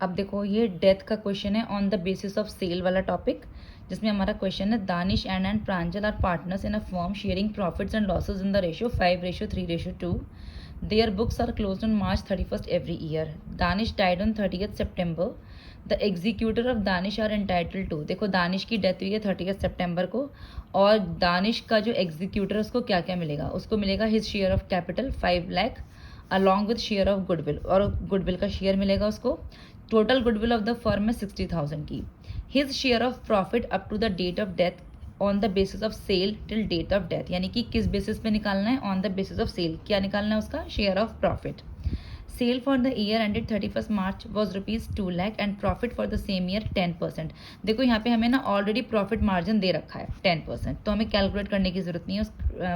अब देखो ये डेथ का क्वेश्चन है on the basis of sale वाला टॉपिक, जिसमें हमारा क्वेश्चन है Danish and Pranjal are partners in a firm sharing profits and losses in the ratio 5:3:2. Their books are closed on March 31st every year. Danish died on 30th September. The executor of Danish are entitled to. देखो दानिश की death हुई है 30th सितंबर को, और दानिश का जो executor है उसको क्या क्या मिलेगा, उसको मिलेगा his share of capital 5 lakh along with share of goodwill, और गुडविल का शेयर मिलेगा उसको। Total goodwill of the firm है 60,000 की। His share of profit up to the date of death on the basis of sale till date of death, यानी कि किस basis पे निकालना है, on the basis of sale, क्या निकालना है उसका, share of profit. Sale for the year ended 31st March was ₹2 lakh and profit for the same year 10%। देखो यहाँ पे हमें ना ऑलरेडी प्रॉफिट मार्जिन दे रखा है 10%, तो हमें कैलकुलेट करने की जरूरत नहीं है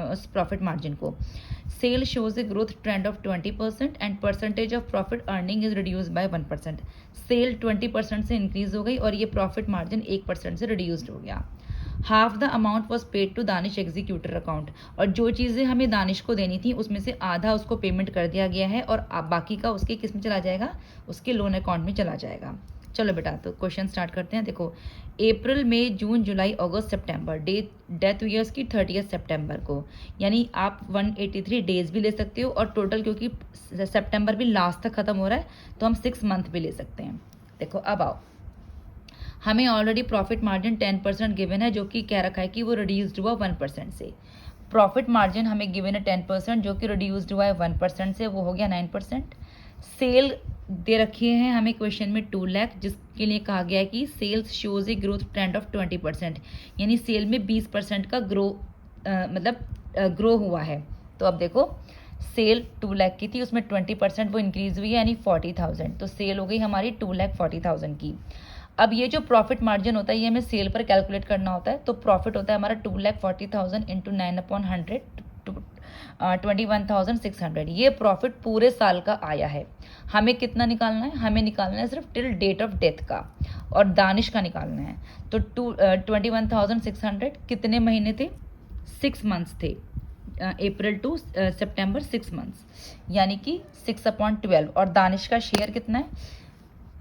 उस प्रॉफिट मार्जिन को। Sale shows a growth trend of 20% and percentage of profit earning is reduce by 1%। Sale 20% से इंक्रीज हो गई और ये प्रॉफिट मार्जिन 1% से रिड्यूस्ड हो गया। Half the amount was paid to Danish executor account, और जो चीज़ें हमें दानिश को देनी थी उसमें से आधा उसको पेमेंट कर दिया गया है और बाकी का उसके किस में चला जाएगा, उसके लोन अकाउंट में चला जाएगा। चलो बेटा तो क्वेश्चन स्टार्ट करते हैं। देखो अप्रैल मई जून जुलाई अगस्त सितंबर, डेथ हुई है उसकी 30th सितंबर को, यानी आप 183 डेज भी ले सकते हो, और टोटल क्योंकि सितंबर भी लास्ट तक खत्म हो रहा है तो हम 6 मंथ भी ले सकते हैं। देखो अब आओ, हमें ऑलरेडी प्रॉफिट मार्जिन 10% गिवन है, जो कि कह रखा है कि वो रिड्यूस्ड हुआ 1% से। प्रॉफिट मार्जिन हमें गिवन है 10%, जो कि रिड्यूस्ड हुआ है 1% से, वो हो गया 9%। सेल दे रखी है हमें क्वेश्चन में 2 लाख, जिसके लिए कहा गया है कि sales shows a growth trend of 20%, यानी सेल में 20% का ग्रो हुआ है। तो अब देखो सेल 2 लाख की थी, उसमें 20% वो इंक्रीज हुई है, यानी 40,000, तो सेल हो गई हमारी 2,40,000 की। अब ये जो प्रॉफिट मार्जिन होता है ये हमें सेल पर कैलकुलेट करना होता है, तो प्रॉफिट होता है हमारा 2,40,000 इंटू 9/100 21,600। ये प्रॉफिट पूरे साल का आया है। हमें कितना निकालना है, हमें निकालना है सिर्फ टिल डेट ऑफ डेथ का, और दानिश का निकालना है। तो 21,600 कितने महीने थे, 6 मंथ्स थे, अप्रैल टू सितंबर 6 मंथ्स, यानी कि 6/12। और दानिश का शेयर कितना है,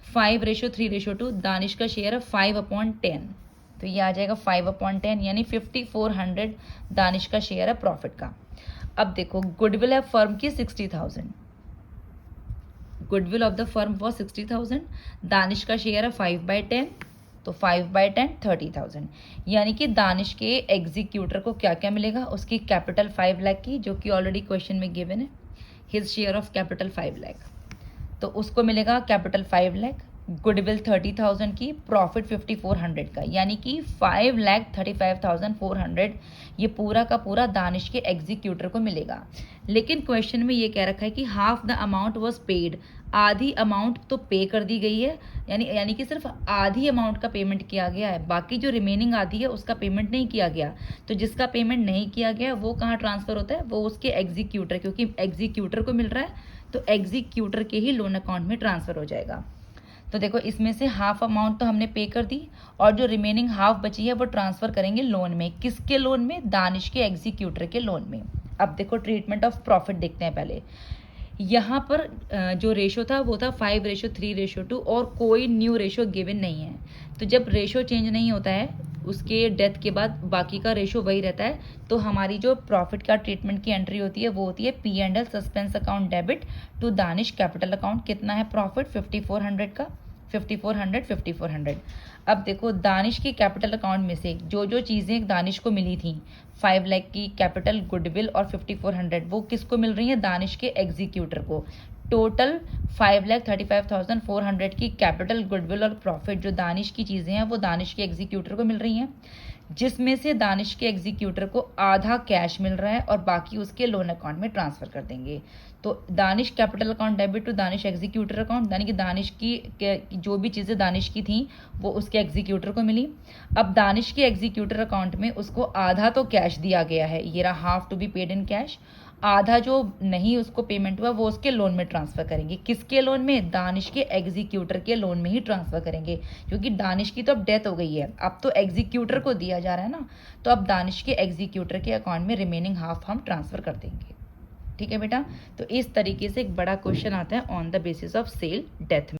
5:3:2। दानिश का शेयर है 5/10, तो ये आ जाएगा 5/10, यानी 5,400 दानिश का शेयर है प्रॉफिट का। अब देखो गुडविल है फर्म की 60,000, goodwill of the firm was 60,000, Danish का शेयर है 5/10, तो 5/10 30,000, यानी कि दानिश के एग्जीक्यूटर को क्या क्या मिलेगा, उसकी कैपिटल 5 लाख की, जो कि ऑलरेडी क्वेश्चन में गिवन है, his share of capital 5 lakh, तो उसको मिलेगा कैपिटल 5 लाख, गुडविल 30,000 की, प्रॉफिट 5,400 का, यानी कि 5,35,400 ये पूरा का पूरा दानिश के एग्जीक्यूटर को मिलेगा। लेकिन क्वेश्चन में ये कह रखा है कि half the amount was paid, आधी अमाउंट तो पे कर दी गई है, यानी कि सिर्फ आधी अमाउंट का पेमेंट किया गया है, बाकी जो रिमेनिंग आधी है उसका पेमेंट नहीं किया गया। तो जिसका पेमेंट नहीं किया गया वो कहाँ ट्रांसफर होता है, वो उसके एग्जीक्यूटर, क्योंकि एग्जीक्यूटर को मिल रहा है तो एग्जीक्यूटर के ही लोन अकाउंट में ट्रांसफर हो जाएगा। तो देखो इसमें से हाफ अमाउंट तो हमने पे कर दी, और जो रिमेनिंग हाफ बची है वो ट्रांसफर करेंगे लोन में। किसके लोन में, दानिश के एग्जीक्यूटर के लोन में। अब देखो ट्रीटमेंट ऑफ प्रॉफिट देखते हैं पहले। यहाँ पर जो रेशो था वो था 5:3:2, और कोई न्यू रेशो गिवन नहीं है। तो जब रेशो चेंज नहीं होता है उसके डेथ के बाद बाकी का रेशो वही रहता है, तो हमारी जो प्रॉफिट का ट्रीटमेंट की एंट्री होती है वो होती है P&L suspense account debit to Danish capital account. कितना है प्रॉफिट, 5,400 का, 5,400। अब देखो दानिश की कैपिटल अकाउंट में से जो जो चीज़ें दानिश को मिली थी, 5 लाख की कैपिटल, गुडविल और 5,400, वो किसको मिल रही है, दानिश के एग्जीक्यूटर को। टोटल 5,35,400 की कैपिटल, गुडविल और प्रॉफिट जो दानिश की चीज़ें हैं वो दानिश के एग्जीक्यूटर को मिल रही हैं, जिसमें से दानिश के एग्जीक्यूटर को आधा कैश मिल रहा है और बाकी उसके लोन अकाउंट में ट्रांसफर कर देंगे। तो Danish capital account debit to Danish executor account, यानी कि दानिश की जो भी चीज़ें दानिश की थी वो उसके एग्जीक्यूटर को मिली। अब दानिश के एग्जीक्यूटर अकाउंट में उसको आधा तो कैश दिया गया है, ये रहा half to be paid in cash, आधा जो नहीं उसको पेमेंट हुआ वो उसके लोन में ट्रांसफर करेंगे। किसके लोन में, दानिश के एग्जीक्यूटर के लोन में ही ट्रांसफर करेंगे, क्योंकि दानिश की तो अब डेथ हो गई है, अब तो एग्जीक्यूटर को दिया जा रहा है ना, तो अब दानिश के एग्जीक्यूटर के अकाउंट में रिमेनिंग हाफ हम ट्रांसफर कर देंगे। ठीक है बेटा, तो इस तरीके से एक बड़ा क्वेश्चन आता है on the basis of sale death में।